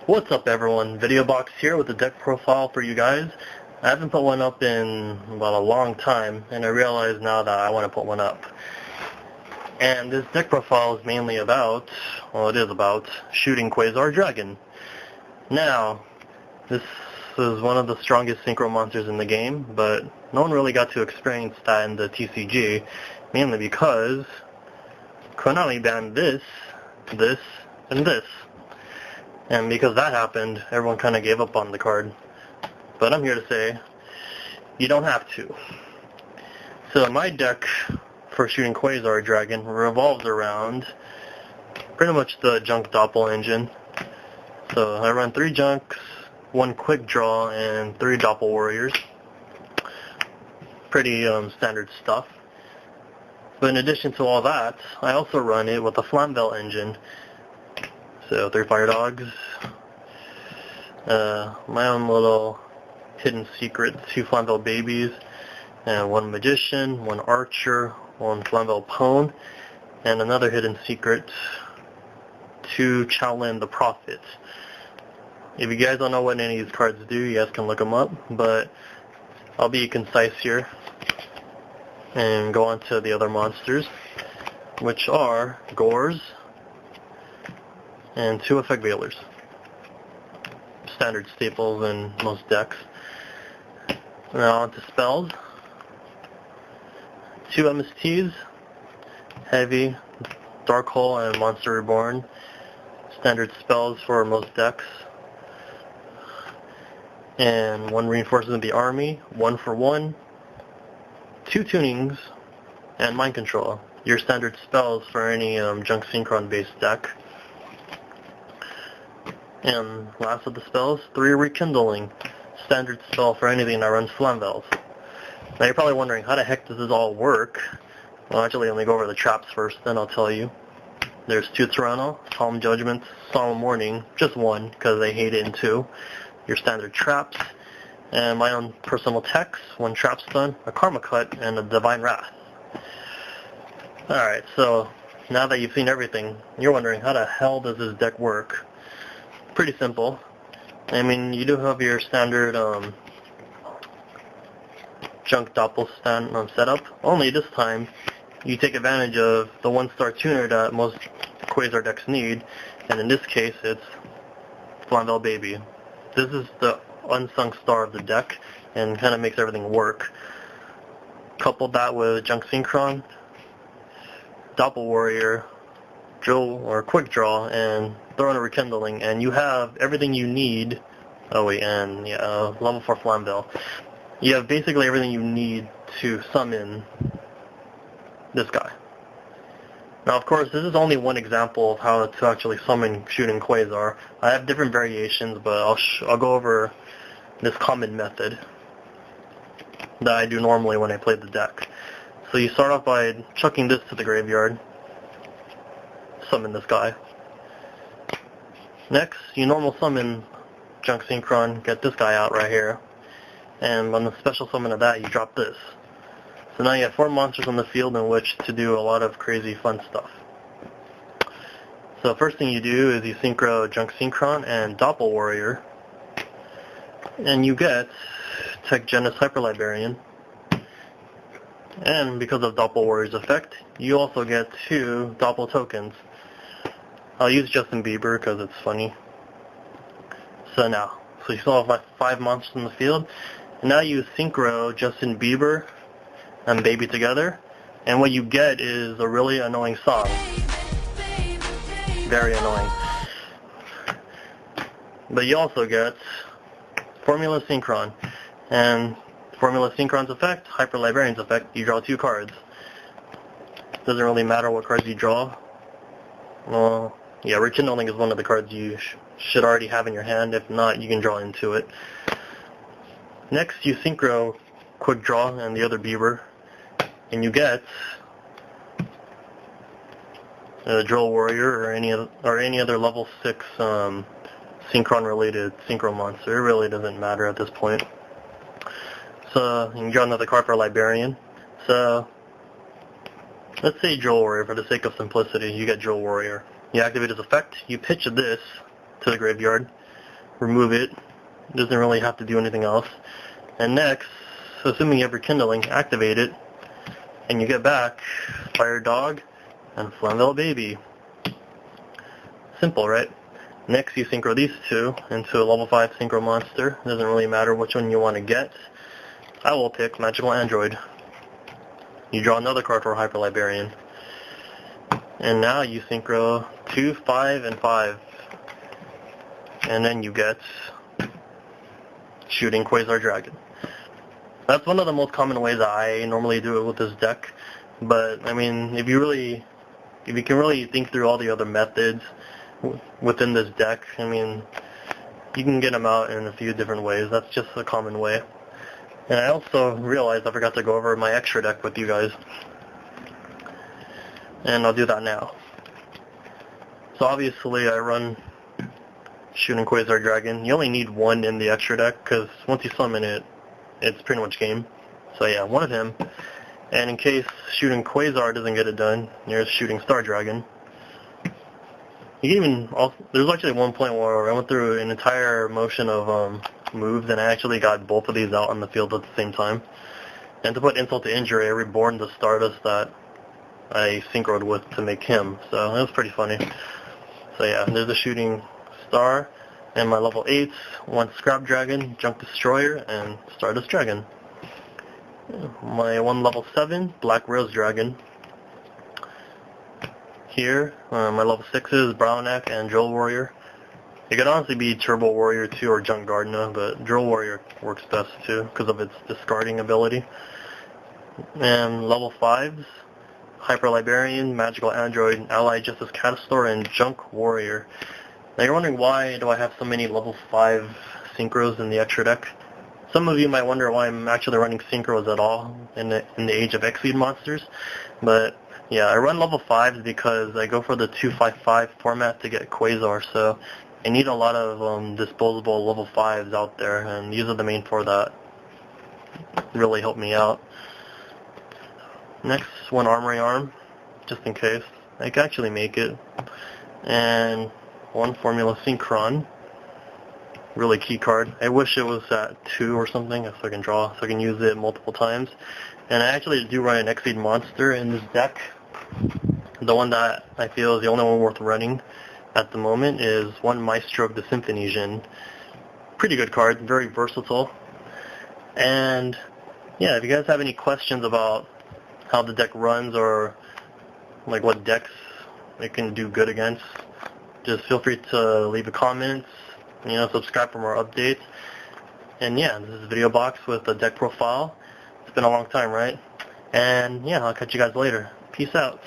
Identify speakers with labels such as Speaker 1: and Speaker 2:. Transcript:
Speaker 1: What's up everyone, VIDE0BOX here with a deck profile for you guys. I haven't put one up in about a long time, and I realize now that I want to put one up. And this deck profile is mainly about, well it is about, Shooting Quasar Dragon. Now, this is one of the strongest synchro monsters in the game, but no one really got to experience that in the TCG, mainly because Konami banned this, and this. And because that happened, everyone kind of gave up on the card. But I'm here to say, you don't have to. So my deck for Shooting Quasar Dragon revolves around pretty much the Junk-Doppel engine. So I run 3 Junks, 1 Quick Draw, and 3 Doppel Warriors. Pretty standard stuff. But in addition to all that, I also run it with a Flamvell engine. So 3 Fire Dogs, my own little hidden secret, 2 Flamvell babies, and 1 Magician, 1 Archer, 1 Flamvell Pwn, and another hidden secret, 2 Shaolin the Prophet. If you guys don't know what any of these cards do, you guys can look them up, but I'll be concise here and go on to the other monsters, which are Gores, and 2 Effect Veilers. Standard staples in most decks. Now on to spells. 2 MSTs, Heavy, Dark Hole, and Monster Reborn. Standard spells for most decks. And 1 Reinforcement of the Army, 1 for 1, 2 Tunings, and Mind Control. Your standard spells for any Junk Synchron based deck. And last of the spells, 3 Rekindling, standard spell for anything that runs Flamvells. Now you're probably wondering, how the heck does this all work? Well, actually, let me go over the traps first, then I'll tell you. There's 2 Tyranno, Solemn Judgment, Solemn Warning, just 1, because they hate it in 2. Your standard traps, and my own personal techs, 1 Trap Stun, a Karma Cut, and a Divine Wrath. Alright, so now that you've seen everything, you're wondering, how the hell does this deck work? Pretty simple. I mean, you do have your standard Junk-Doppel setup, only this time you take advantage of the 1-star tuner that most Quasar decks need, and in this case it's Flamvell Baby. This is the unsung star of the deck and kind of makes everything work. Couple that with Junk Synchron, Doppel Warrior, Drill or Quick Draw, and throw in a Rekindling, and you have everything you need. Oh wait, and yeah, level 4 Flamvell. You have basically everything you need to summon this guy. Now, of course, this is only one example of how to actually summon Shooting Quasar. I have different variations, but I'll go over this common method that I do normally when I play the deck. So you start off by chucking this to the graveyard. Summon this guy. Next, you normal summon Junk Synchron, get this guy out right here, and on the special summon of that, you drop this. So now you have 4 monsters on the field in which to do a lot of crazy fun stuff. So the first thing you do is you synchro Junk Synchron and Doppel Warrior, and you get Tech Genis Hyper Librarian. And because of Doppel Warrior's effect, you also get 2 Doppel tokens. I'll use Justin Bieber because it's funny. So you still have like 5 monsters in the field, and now you synchro Justin Bieber and Baby together, and what you get is a really annoying song. Very annoying. But you also get Formula Synchron, and Formula Synchron's effect, Hyper Librarian's effect, you draw 2 cards. Doesn't really matter what cards you draw. Well, yeah, Rekindling is one of the cards you should already have in your hand. If not, you can draw into it. Next, you synchro Quick Draw and the other Bieber, and you get a Drill Warrior or any other level 6 Synchron-related synchro monster. It really doesn't matter at this point. So you can draw another card for Librarian. So let's say Drill Warrior for the sake of simplicity. You get Drill Warrior. You activate his effect. You pitch this to the graveyard. remove it. It doesn't really have to do anything else. And next, assuming you have rekindling, activate it, and you get back Fire Dog and Flamvell Baby. Simple, right? Next, you synchro these two into a level 5 synchro monster. It doesn't really matter which one you want to get. I will pick Magical Android. You draw another card for Hyper Librarian. And now you synchro 2, 5, and 5. And then you get Shooting Quasar Dragon. That's one of the most common ways I normally do it with this deck. But, I mean, if you can really think through all the other methods within this deck, I mean, you can get them out in a few different ways. That's just a common way. And I also realized I forgot to go over my extra deck with you guys. And I'll do that now. So obviously I run Shooting Quasar Dragon. You only need one in the extra deck, because once you summon it, it's pretty much game. So yeah, one of him. And in case Shooting Quasar doesn't get it done, here's Shooting Star Dragon. You can even there's actually one point where I went through an entire motion of moves, and I actually got both of these out on the field at the same time. And to put insult to injury, I reborn the Stardust that I synchroed with to make him. So it was pretty funny. So yeah, there's the Shooting Star, and my level 8s, one Scrap Dragon, Junk Destroyer, and Stardust Dragon. My one level 7, Black Rose Dragon. Here, my level 6s, Brownack and Drill Warrior. It could honestly be Turbo Warrior 2 or Junk Gardener, but Drill Warrior works best too because of its discarding ability. And level 5s, Hyper Librarian, Magical Android, Ally Justice Catastor, and Junk Warrior. Now you're wondering, why do I have so many level 5 synchros in the extra deck? Some of you might wonder why I'm actually running synchros at all in the Age of Exceed monsters, but yeah, I run level 5s because I go for the 2-5-5 format to get Quasar, so I need a lot of disposable level 5s out there, and these are the main 4 that really help me out. Next, one Armory Arm, just in case. I can actually make it. And one Formula Synchron. Really key card. I wish it was at 2 or something, so I can draw, so I can use it multiple times. And I actually do run an Exceed monster in this deck. The one that I feel is the only one worth running at the moment is one Maestro of the Symphony Djinn. Pretty good card, very versatile. And yeah, if you guys have any questions about how the deck runs or like what decks it can do good against, just feel free to leave a comment, subscribe for more updates. And yeah, this is VIDE0BOX with a deck profile. It's been a long time, right? And yeah, I'll catch you guys later. Peace out.